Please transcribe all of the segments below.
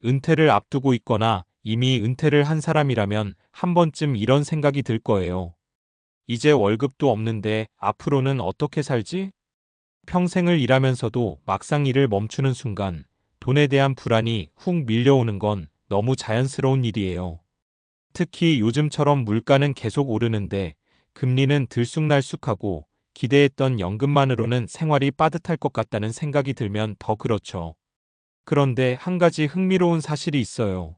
은퇴를 앞두고 있거나 이미 은퇴를 한 사람이라면 한 번쯤 이런 생각이 들 거예요. 이제 월급도 없는데 앞으로는 어떻게 살지? 평생을 일하면서도 막상 일을 멈추는 순간 돈에 대한 불안이 훅 밀려오는 건 너무 자연스러운 일이에요. 특히 요즘처럼 물가는 계속 오르는데 금리는 들쑥날쑥하고 기대했던 연금만으로는 생활이 빠듯할 것 같다는 생각이 들면 더 그렇죠. 그런데 한 가지 흥미로운 사실이 있어요.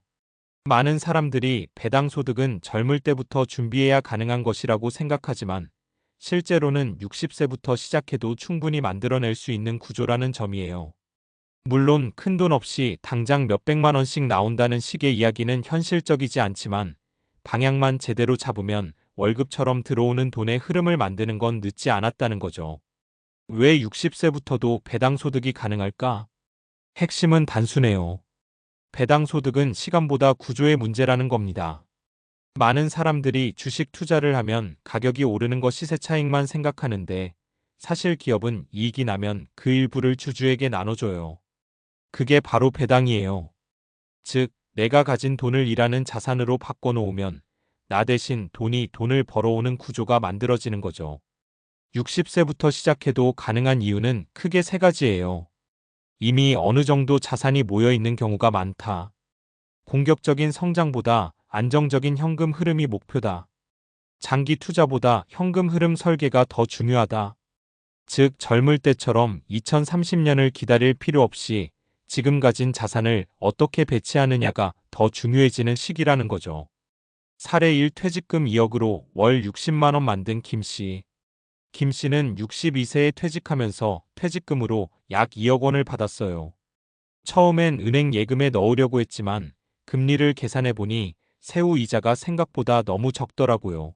많은 사람들이 배당 소득은 젊을 때부터 준비해야 가능한 것이라고 생각하지만 실제로는 60세부터 시작해도 충분히 만들어낼 수 있는 구조라는 점이에요. 물론 큰돈 없이 당장 몇백만 원씩 나온다는 식의 이야기는 현실적이지 않지만 방향만 제대로 잡으면 월급처럼 들어오는 돈의 흐름을 만드는 건 늦지 않았다는 거죠. 왜 60세부터도 배당 소득이 가능할까? 핵심은 단순해요. 배당 소득은 시간보다 구조의 문제라는 겁니다. 많은 사람들이 주식 투자를 하면 가격이 오르는 거 시세 차익만 생각하는데 사실 기업은 이익이 나면 그 일부를 주주에게 나눠줘요. 그게 바로 배당이에요. 즉, 내가 가진 돈을 일하는 자산으로 바꿔놓으면 나 대신 돈이 돈을 벌어오는 구조가 만들어지는 거죠. 60세부터 시작해도 가능한 이유는 크게 세 가지예요. 이미 어느 정도 자산이 모여 있는 경우가 많다. 공격적인 성장보다 안정적인 현금 흐름이 목표다. 장기 투자보다 현금 흐름 설계가 더 중요하다. 즉, 젊을 때처럼 2030년을 기다릴 필요 없이 지금 가진 자산을 어떻게 배치하느냐가 더 중요해지는 시기라는 거죠. 사례 1 퇴직금 2억으로 월 60만 원 만든 김 씨. 김 씨는 62세에 퇴직하면서 퇴직금으로 약 2억 원을 받았어요. 처음엔 은행 예금에 넣으려고 했지만 금리를 계산해 보니 세후 이자가 생각보다 너무 적더라고요.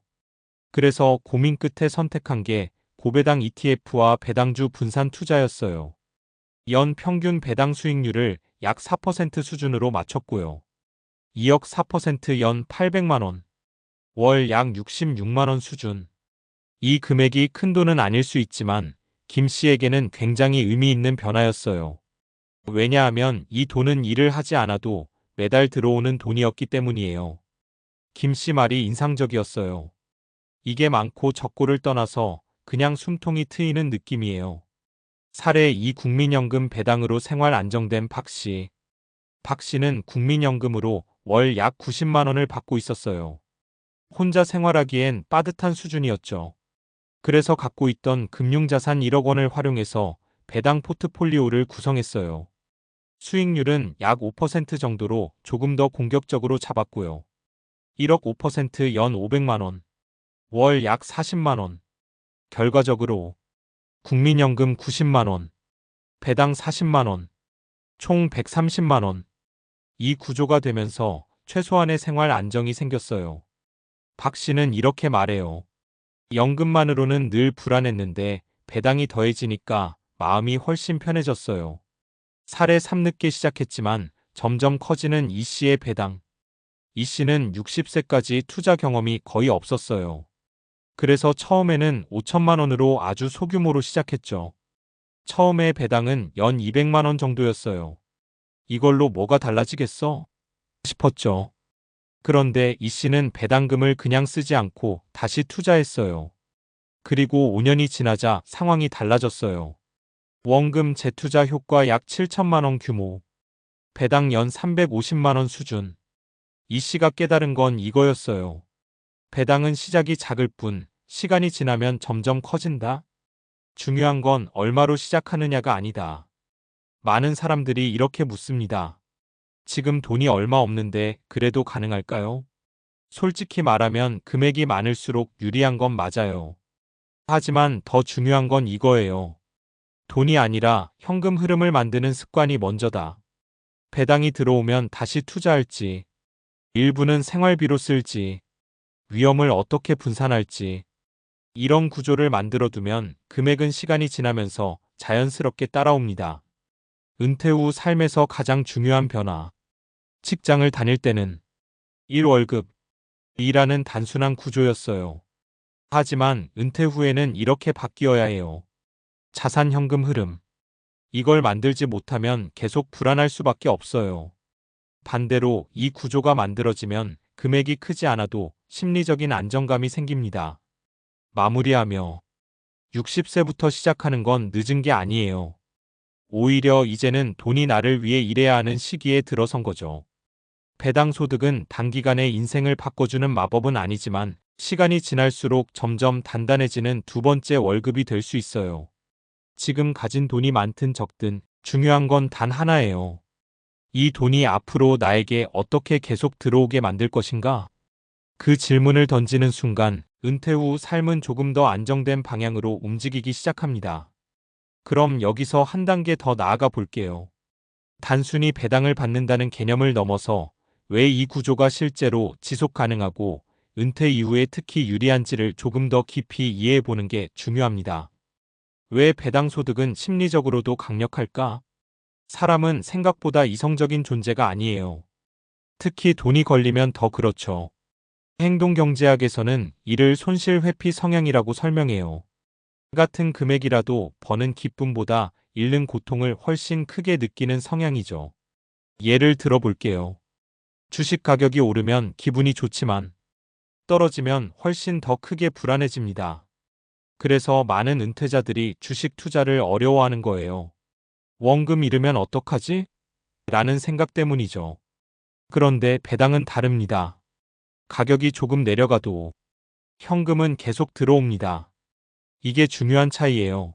그래서 고민 끝에 선택한 게 고배당 ETF와 배당주 분산 투자였어요. 연 평균 배당 수익률을 약 4% 수준으로 맞췄고요. 2억 4%연 800만 원, 월 약 66만 원 수준. 이 금액이 큰 돈은 아닐 수 있지만 김 씨에게는 굉장히 의미 있는 변화였어요. 왜냐하면 이 돈은 일을 하지 않아도 매달 들어오는 돈이었기 때문이에요. 김 씨 말이 인상적이었어요. 이게 많고 적고를 떠나서 그냥 숨통이 트이는 느낌이에요. 사례 2 국민연금 배당으로 생활 안정된 박 씨. 박 씨는 국민연금으로 월 약 90만 원을 받고 있었어요. 혼자 생활하기엔 빠듯한 수준이었죠. 그래서 갖고 있던 금융자산 1억 원을 활용해서 배당 포트폴리오를 구성했어요. 수익률은 약 5% 정도로 조금 더 공격적으로 잡았고요. 1억 5%연 500만 원, 월 약 40만 원. 결과적으로 국민연금 90만 원, 배당 40만 원, 총 130만 원. 이 구조가 되면서 최소한의 생활 안정이 생겼어요. 박 씨는 이렇게 말해요. 연금만으로는 늘 불안했는데 배당이 더해지니까 마음이 훨씬 편해졌어요. 사례 3 늦게 시작했지만 점점 커지는 이 씨의 배당. 이 씨는 60세까지 투자 경험이 거의 없었어요. 그래서 처음에는 5천만 원으로 아주 소규모로 시작했죠. 처음에 배당은 연 200만 원 정도였어요. 이걸로 뭐가 달라지겠어? 싶었죠. 그런데 이 씨는 배당금을 그냥 쓰지 않고 다시 투자했어요. 그리고 5년이 지나자 상황이 달라졌어요. 원금 재투자 효과 약 7천만 원 규모, 배당 연 350만 원 수준. 이 씨가 깨달은 건 이거였어요. 배당은 시작이 작을 뿐 시간이 지나면 점점 커진다. 중요한 건 얼마로 시작하느냐가 아니다. 많은 사람들이 이렇게 묻습니다. 지금 돈이 얼마 없는데 그래도 가능할까요? 솔직히 말하면 금액이 많을수록 유리한 건 맞아요. 하지만 더 중요한 건 이거예요. 돈이 아니라 현금 흐름을 만드는 습관이 먼저다. 배당이 들어오면 다시 투자할지, 일부는 생활비로 쓸지, 위험을 어떻게 분산할지, 이런 구조를 만들어두면 금액은 시간이 지나면서 자연스럽게 따라옵니다. 은퇴 후 삶에서 가장 중요한 변화. 직장을 다닐 때는 1월급, 이라는 단순한 구조였어요. 하지만 은퇴 후에는 이렇게 바뀌어야 해요. 자산 현금 흐름. 이걸 만들지 못하면 계속 불안할 수밖에 없어요. 반대로 이 구조가 만들어지면 금액이 크지 않아도 심리적인 안정감이 생깁니다. 마무리하며 60세부터 시작하는 건 늦은 게 아니에요. 오히려 이제는 돈이 나를 위해 일해야 하는 시기에 들어선 거죠. 배당 소득은 단기간에 인생을 바꿔주는 마법은 아니지만 시간이 지날수록 점점 단단해지는 두 번째 월급이 될 수 있어요. 지금 가진 돈이 많든 적든 중요한 건 단 하나예요. 이 돈이 앞으로 나에게 어떻게 계속 들어오게 만들 것인가? 그 질문을 던지는 순간 은퇴 후 삶은 조금 더 안정된 방향으로 움직이기 시작합니다. 그럼 여기서 한 단계 더 나아가 볼게요. 단순히 배당을 받는다는 개념을 넘어서 왜 이 구조가 실제로 지속 가능하고 은퇴 이후에 특히 유리한지를 조금 더 깊이 이해해 보는 게 중요합니다. 왜 배당 소득은 심리적으로도 강력할까? 사람은 생각보다 이성적인 존재가 아니에요. 특히 돈이 걸리면 더 그렇죠. 행동경제학에서는 이를 손실 회피 성향이라고 설명해요. 같은 금액이라도 버는 기쁨보다 잃는 고통을 훨씬 크게 느끼는 성향이죠. 예를 들어 볼게요. 주식 가격이 오르면 기분이 좋지만 떨어지면 훨씬 더 크게 불안해집니다. 그래서 많은 은퇴자들이 주식 투자를 어려워하는 거예요. 원금 잃으면 어떡하지? 라는 생각 때문이죠. 그런데 배당은 다릅니다. 가격이 조금 내려가도 현금은 계속 들어옵니다. 이게 중요한 차이예요.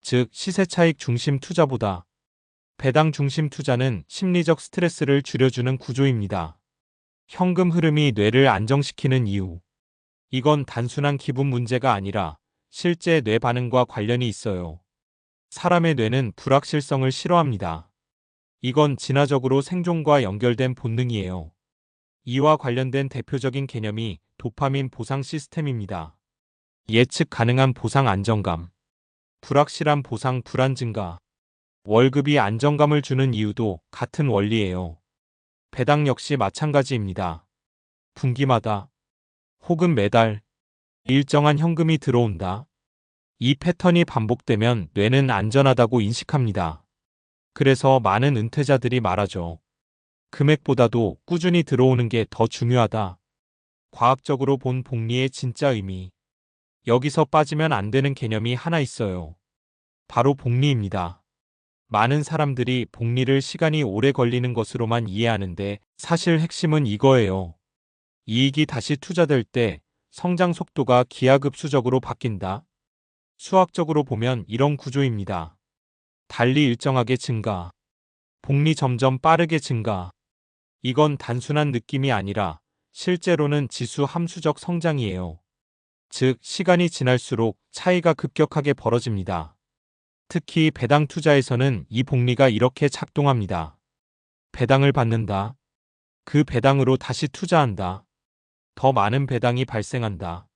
즉, 시세 차익 중심 투자보다 배당 중심 투자는 심리적 스트레스를 줄여주는 구조입니다. 현금 흐름이 뇌를 안정시키는 이유. 이건 단순한 기분 문제가 아니라 실제 뇌 반응과 관련이 있어요. 사람의 뇌는 불확실성을 싫어합니다. 이건 진화적으로 생존과 연결된 본능이에요. 이와 관련된 대표적인 개념이 도파민 보상 시스템입니다. 예측 가능한 보상 안정감, 불확실한 보상 불안 증가. 월급이 안정감을 주는 이유도 같은 원리예요. 배당 역시 마찬가지입니다. 분기마다 혹은 매달 일정한 현금이 들어온다. 이 패턴이 반복되면 뇌는 안전하다고 인식합니다. 그래서 많은 은퇴자들이 말하죠. 금액보다도 꾸준히 들어오는 게 더 중요하다. 과학적으로 본 복리의 진짜 의미. 여기서 빠지면 안 되는 개념이 하나 있어요. 바로 복리입니다. 많은 사람들이 복리를 시간이 오래 걸리는 것으로만 이해하는데 사실 핵심은 이거예요. 이익이 다시 투자될 때 성장 속도가 기하급수적으로 바뀐다. 수학적으로 보면 이런 구조입니다. 달리 일정하게 증가, 복리 점점 빠르게 증가. 이건 단순한 느낌이 아니라 실제로는 지수 함수적 성장이에요. 즉, 시간이 지날수록 차이가 급격하게 벌어집니다. 특히 배당 투자에서는 이 복리가 이렇게 작동합니다. 배당을 받는다. 그 배당으로 다시 투자한다. 더 많은 배당이 발생한다.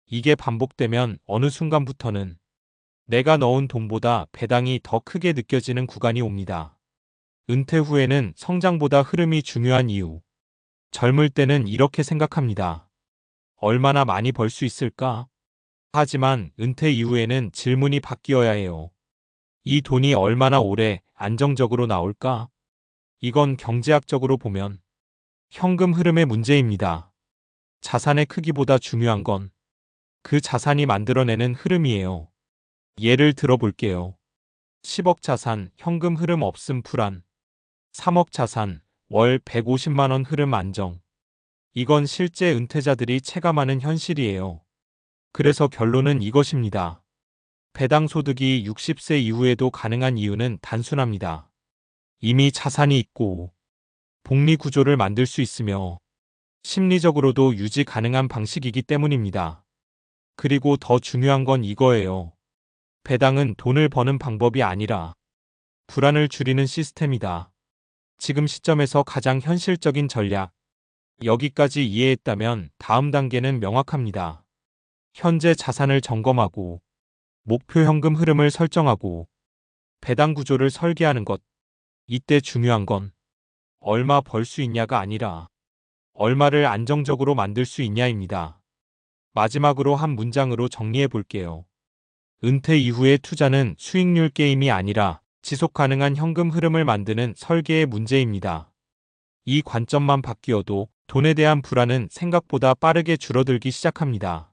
이게 반복되면 어느 순간부터는 내가 넣은 돈보다 배당이 더 크게 느껴지는 구간이 옵니다. 은퇴 후에는 성장보다 흐름이 중요한 이유. 젊을 때는 이렇게 생각합니다. 얼마나 많이 벌 수 있을까? 하지만 은퇴 이후에는 질문이 바뀌어야 해요. 이 돈이 얼마나 오래 안정적으로 나올까? 이건 경제학적으로 보면 현금 흐름의 문제입니다. 자산의 크기보다 중요한 건 그 자산이 만들어내는 흐름이에요. 예를 들어 볼게요. 10억 자산, 현금 흐름 없음 불안. 3억 자산, 월 150만 원 흐름 안정. 이건 실제 은퇴자들이 체감하는 현실이에요. 그래서 결론은 이것입니다. 배당 소득이 60세 이후에도 가능한 이유는 단순합니다. 이미 자산이 있고 복리 구조를 만들 수 있으며 심리적으로도 유지 가능한 방식이기 때문입니다. 그리고 더 중요한 건 이거예요. 배당은 돈을 버는 방법이 아니라 불안을 줄이는 시스템이다. 지금 시점에서 가장 현실적인 전략. 여기까지 이해했다면 다음 단계는 명확합니다. 현재 자산을 점검하고 목표 현금 흐름을 설정하고 배당 구조를 설계하는 것. 이때 중요한 건 얼마 벌 수 있냐가 아니라 얼마를 안정적으로 만들 수 있냐입니다. 마지막으로 한 문장으로 정리해 볼게요. 은퇴 이후의 투자는 수익률 게임이 아니라 지속 가능한 현금 흐름을 만드는 설계의 문제입니다. 이 관점만 바뀌어도 돈에 대한 불안은 생각보다 빠르게 줄어들기 시작합니다.